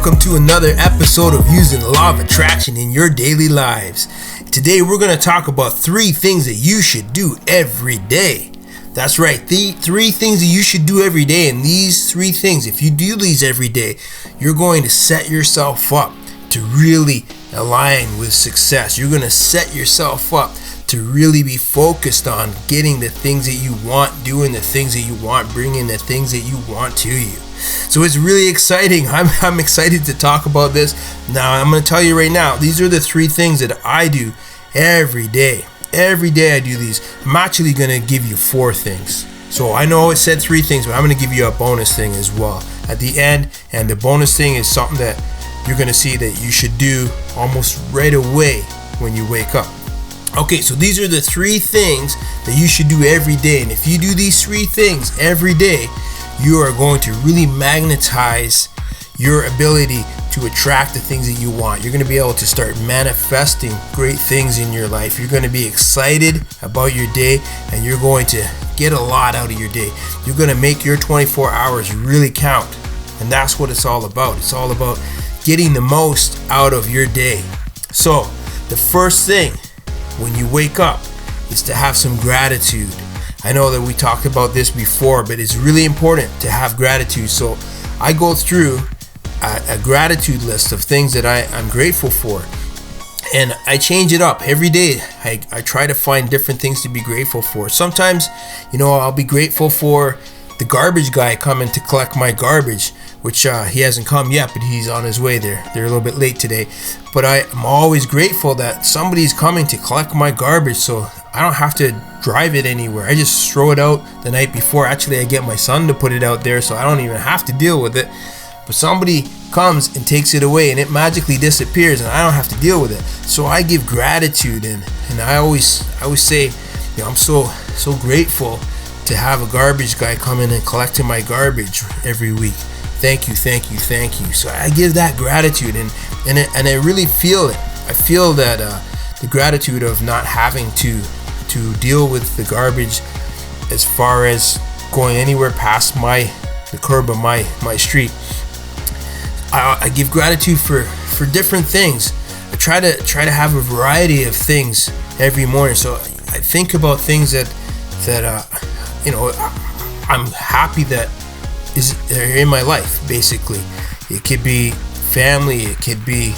welcome to another episode of Using the Law of Attraction in your daily lives. Today we're going to talk about 3 things that you should do every day. That's right, the 3 things that you should do every day, and these 3 things, if you do these every day, you're going to set yourself up to really align with success. You're going to set yourself up to really be focused on getting the things that you want, doing the things that you want, bringing the things that you want to you. So it's really exciting. I'm excited to talk about this. Now, I'm going to tell you right now, these are the 3 things that I do every day. Every day I do these. I'm actually going to give you 4 things. So I know it said 3 things, but I'm going to give you a bonus thing as well at the end. And the bonus thing is something that you're going to see that you should do almost right away when you wake up. Okay, so these are the 3 things that you should do every day. And if you do these 3 things every day, you are going to really magnetize your ability to attract the things that you want. You're going to be able to start manifesting great things in your life. You're going to be excited about your day, and you're going to get a lot out of your day. You're going to make your 24 hours really count. And that's what it's all about. It's all about getting the most out of your day. So the first thing when you wake up is to have some gratitude. I know that we talked about this before, but it's really important to have gratitude. So I go through a gratitude list of things that I'm grateful for, and I change it up every day. I try to find different things to be grateful for. Sometimes, I'll be grateful for the garbage guy coming to collect my garbage, which he hasn't come yet, but he's on his way there. They're a little bit late today. But I'm always grateful that somebody's coming to collect my garbage, so I don't have to drive it anywhere. I just throw it out the night before. Actually, I get my son to put it out there, so I don't even have to deal with it. But somebody comes and takes it away, and it magically disappears, and I don't have to deal with it. So I give gratitude, and I always say, I'm so grateful to have a garbage guy come in and collecting my garbage every week. Thank you. So I give that gratitude, and I really feel it. I feel that the gratitude of not having to deal with the garbage as far as going anywhere past the curb of my street. I give gratitude for different things. I try to have a variety of things every morning. So I think about things that I'm happy that are in my life. Basically, it could be family. It could be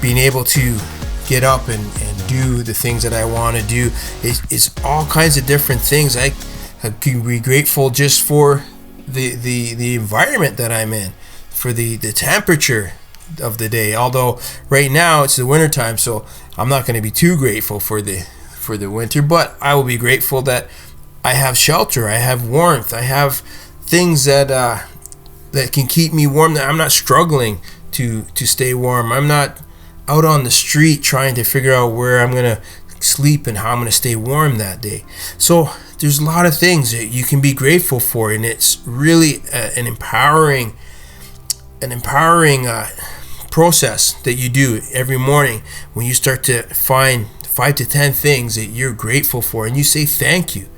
being able to get up and do the things that I want to do. It's all kinds of different things. I can be grateful just for the environment that I'm in, for the temperature of the day. Although right now it's the winter time, so I'm not going to be too grateful for the winter, but I will be grateful that I have shelter, I have warmth, I have things that can keep me warm, that I'm not struggling to stay warm. I'm not out on the street trying to figure out where I'm going to sleep and how I'm going to stay warm that day. So there's a lot of things that you can be grateful for, and it's really an empowering process that you do every morning when you start to find 5 to 10 things that you're grateful for, and you say thank you,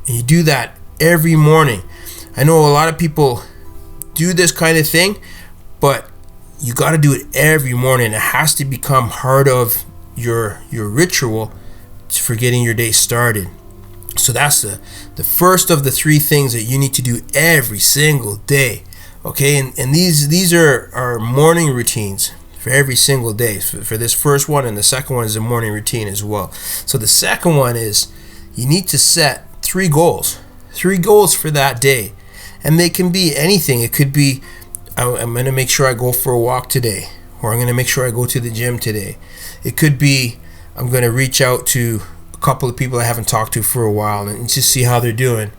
and you do that every morning. I know a lot of people do this kind of thing, but you got to do it every morning. It has to become part of your ritual for getting your day started. So that's the first of the 3 things that you need to do every single day. Okay, and these are morning routines for every single day. For this first one, and the second one is a morning routine as well. So the second one is you need to set 3 goals. 3 goals for that day. And they can be anything. It could be, I'm going to make sure I go for a walk today, or I'm going to make sure I go to the gym today. It could be, I'm going to reach out to a couple of people I haven't talked to for a while and just see how they're doing.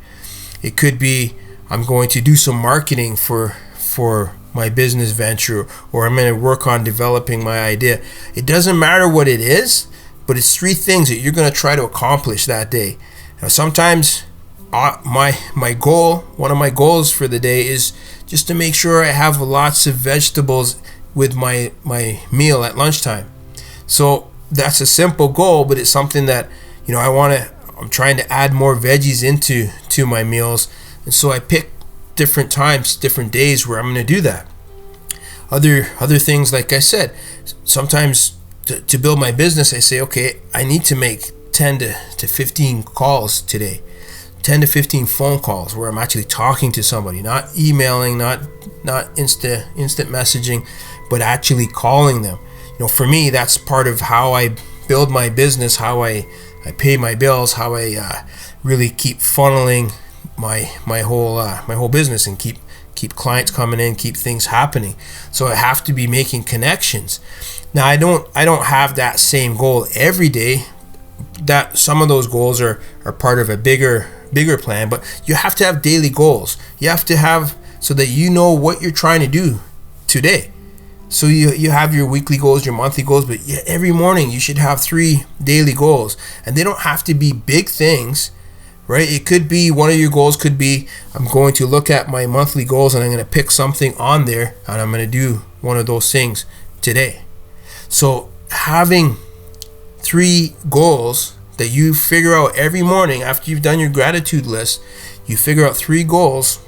It could be, I'm going to do some marketing for my business venture, or I'm going to work on developing my idea. It doesn't matter what it is, but it's 3 things that you're going to try to accomplish that day. Now, sometimes one of my goals for the day is just to make sure I have lots of vegetables with my meal at lunchtime. So that's a simple goal, but it's something that I'm trying to add more veggies into my meals, and so I pick different times, different days where I'm going to do that. Other things, like I said, sometimes to build my business, I say, okay, I need to make 10 to 15 calls today. 10 to 15 phone calls where I'm actually talking to somebody, not emailing, not instant messaging, but actually calling them. For me, that's part of how I build my business, how I pay my bills, how I really keep funneling my whole business and keep clients coming in, keep things happening. So I have to be making connections. Now I don't have that same goal every day. That some of those goals are part of a bigger plan, but you have to have daily goals. You have to have, so that you know what you're trying to do today. So you have your weekly goals, your monthly goals, but every morning you should have 3 daily goals, and they don't have to be big things, right? It could be, one of your goals could be, I'm going to look at my monthly goals and I'm going to pick something on there and I'm going to do one of those things today. So having 3 goals that you figure out every morning after you've done your gratitude list, you figure out 3 goals.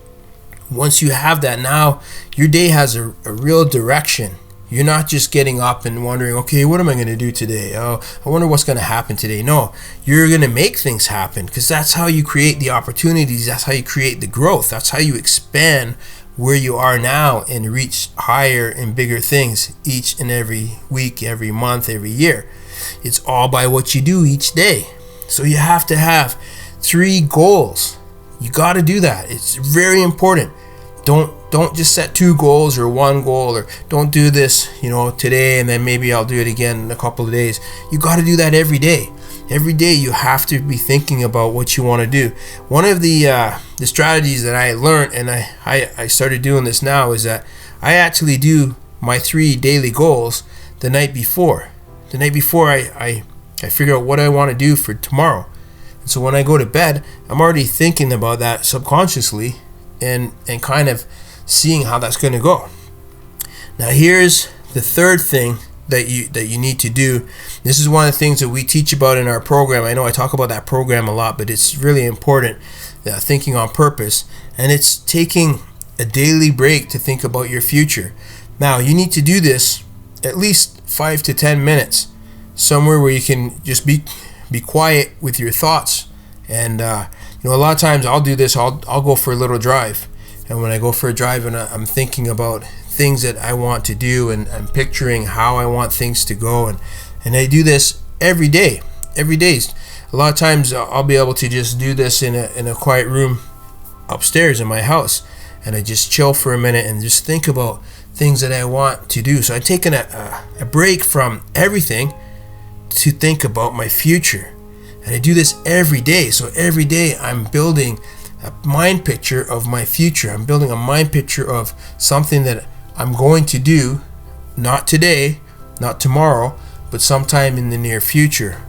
Once you have that, now your day has a real direction. You're not just getting up and wondering, okay, what am I going to do today? Oh, I wonder what's going to happen today. No, you're going to make things happen, because that's how you create the opportunities. That's how you create the growth. That's how you expand where you are now and reach higher and bigger things each and every week, every month, every year. It's all by what you do each day. So you have to have 3 goals. You got to do that. It's very important. Don't just set 2 goals or 1 goal, or don't do this, today and then maybe I'll do it again in a couple of days. You got to do that every day. Every day you have to be thinking about what you want to do. One of the strategies that I learned, and I started doing this now, is that I actually do my 3 daily goals the night before. The night before I figure out what I want to do for tomorrow. And so when I go to bed, I'm already thinking about that subconsciously and kind of seeing how that's going to go. Now here's the third thing that you need to do. This is one of the things that we teach about in our program. I know I talk about that program a lot, but it's really important, thinking on purpose, and it's taking a daily break to think about your future. Now you need to do this at least 5 to 10 minutes, somewhere where you can just be quiet with your thoughts. And a lot of times I'll do this. I'll go for a little drive, and when I go for a drive and I'm thinking about things that I want to do, and I'm picturing how I want things to go, and I do this every day. A lot of times I'll be able to just do this in a quiet room upstairs in my house, and I just chill for a minute and just think about things that I want to do. So I've taken a break from everything to think about my future, and I do this every day. So every day I'm building a mind picture of my future. I'm building a mind picture of something that I'm going to do, not today, not tomorrow, but sometime in the near future.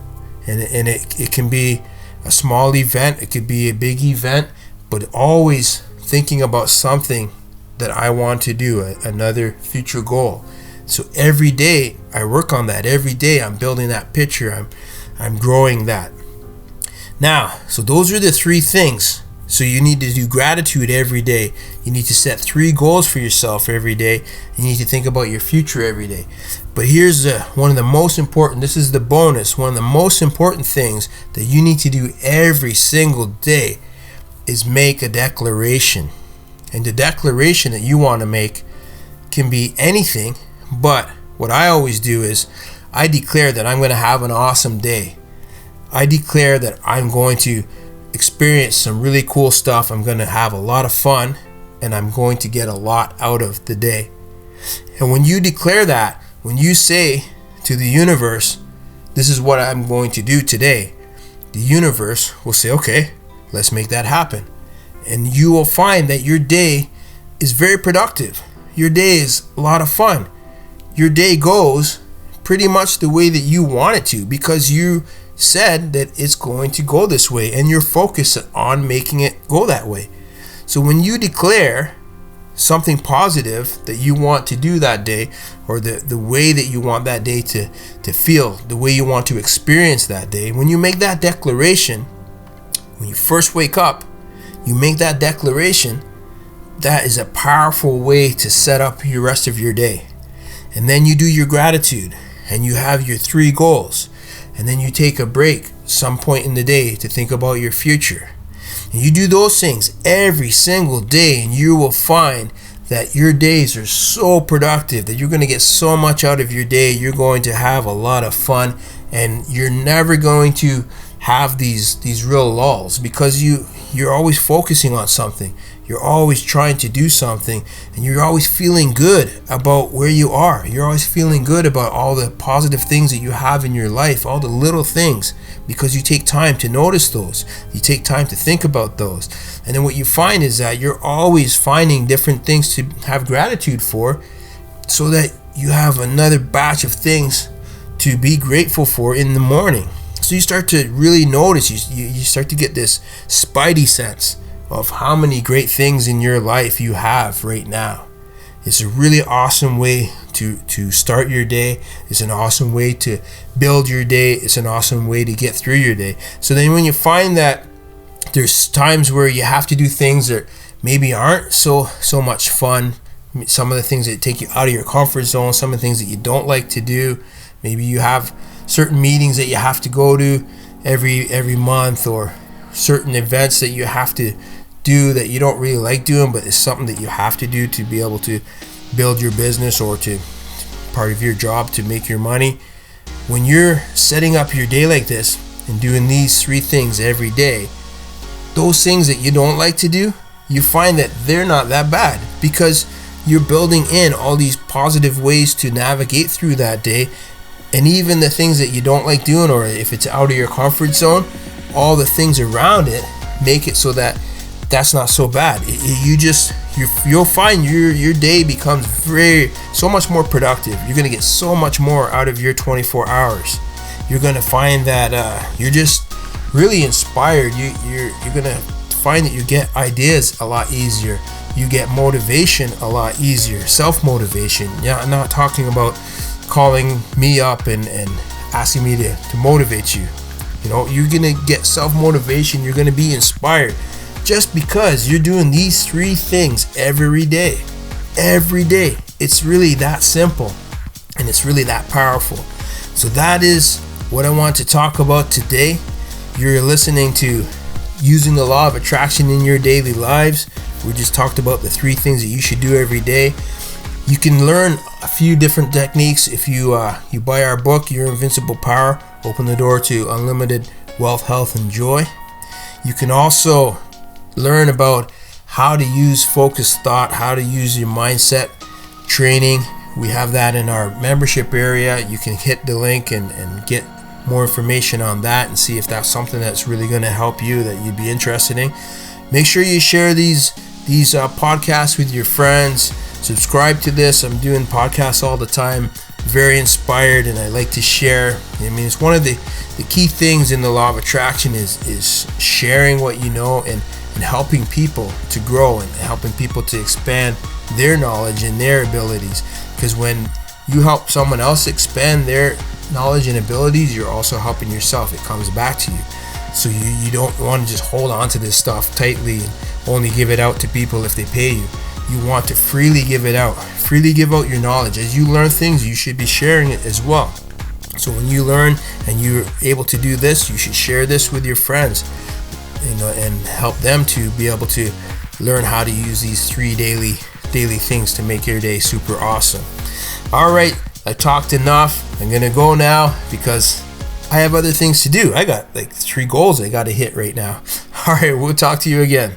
And it can be a small event, it could be a big event, but always thinking about something that I want to do, another future goal. So every day I work on that. Every day I'm building that picture. I'm growing that. Now, so those are the 3 things. So you need to do gratitude every day. You need to set 3 goals for yourself every day. You need to think about your future every day. But here's one of the most important, this is the bonus, one of the most important things that you need to do every single day is make a declaration. And the declaration that you want to make can be anything, but what I always do is I declare that I'm going to have an awesome day. I declare that I'm going to experience some really cool stuff. I'm going to have a lot of fun, and I'm going to get a lot out of the day. And when you declare that, when you say to the universe, this is what I'm going to do today, the universe will say, okay, let's make that happen. And you will find that your day is very productive. Your day is a lot of fun. Your day goes pretty much the way that you want it to, because you said that it's going to go this way and you're focused on making it go that way. So when you declare something positive that you want to do that day, or the way that you want that day to feel, the way you want to experience that day, when you make that declaration, when you first wake up, you make that declaration, that is a powerful way to set up your rest of your day. And then you do your gratitude, and you have your 3 goals, and then you take a break some point in the day to think about your future. And you do those things every single day, and you will find that your days are so productive, that you're going to get so much out of your day. You're going to have a lot of fun, and you're never going to have these real lulls, because you're always focusing on something. You're always trying to do something, and you're always feeling good about where you are. You're always feeling good about all the positive things that you have in your life, all the little things, because you take time to notice those. You take time to think about those. And then what you find is that you're always finding different things to have gratitude for, so that you have another batch of things to be grateful for in the morning. So you start to really notice, you start to get this spidey sense of how many great things in your life you have right now. It's a really awesome way to start your day. It's an awesome way to build your day. It's an awesome way to get through your day. So then when you find that there's times where you have to do things that maybe aren't so much fun, some of the things that take you out of your comfort zone, some of the things that you don't like to do, maybe you have certain meetings that you have to go to every month, or certain events that you have to do that you don't really like doing, but it's something that you have to do to be able to build your business or to part of your job to make your money. When you're setting up your day like this and doing these 3 things every day, those things that you don't like to do, you find that they're not that bad, because you're building in all these positive ways to navigate through that day. And even the things that you don't like doing, or if it's out of your comfort zone, all the things around it make it so that that's not so bad. You'll find your day becomes so much more productive. You're going to get so much more out of your 24 hours. You're going to find that you're just really inspired. You're going to find that you get ideas a lot easier. You get motivation a lot easier. Self-motivation. Yeah, I'm not talking about calling me up and asking me to motivate you. You're going to get self-motivation. You're going to be inspired just because you're doing these 3 things every day. Every day. It's really that simple, and it's really that powerful. So that is what I want to talk about today. You're listening to Using the Law of Attraction in Your Daily Lives. We just talked about the 3 things that you should do every day. You can learn a few different techniques if you buy our book, Your Invincible Power, Open the Door to Unlimited Wealth, Health, and Joy. You can also learn about how to use focused thought, how to use your mindset training. We have that in our membership area. You can hit the link and get more information on that and see if that's something that's really going to help you, that you'd be interested in. Make sure you share these podcasts with your friends. Subscribe to this. I'm doing podcasts all the time. Very inspired, and I like to share. I mean, it's one of the key things in the law of attraction is sharing what you know and helping people to grow and helping people to expand their knowledge and their abilities. Because when you help someone else expand their knowledge and abilities, you're also helping yourself. It comes back to you. So you don't want to just hold on to this stuff tightly and only give it out to people if they pay you. You want to freely give it out. Freely give out your knowledge. As you learn things, you should be sharing it as well. So when you learn and you're able to do this, you should share this with your friends, and help them to be able to learn how to use these 3 daily things to make your day super awesome. All right, I talked enough. I'm gonna go now because I have other things to do. I got like 3 goals I got to hit right now. All right, we'll talk to you again.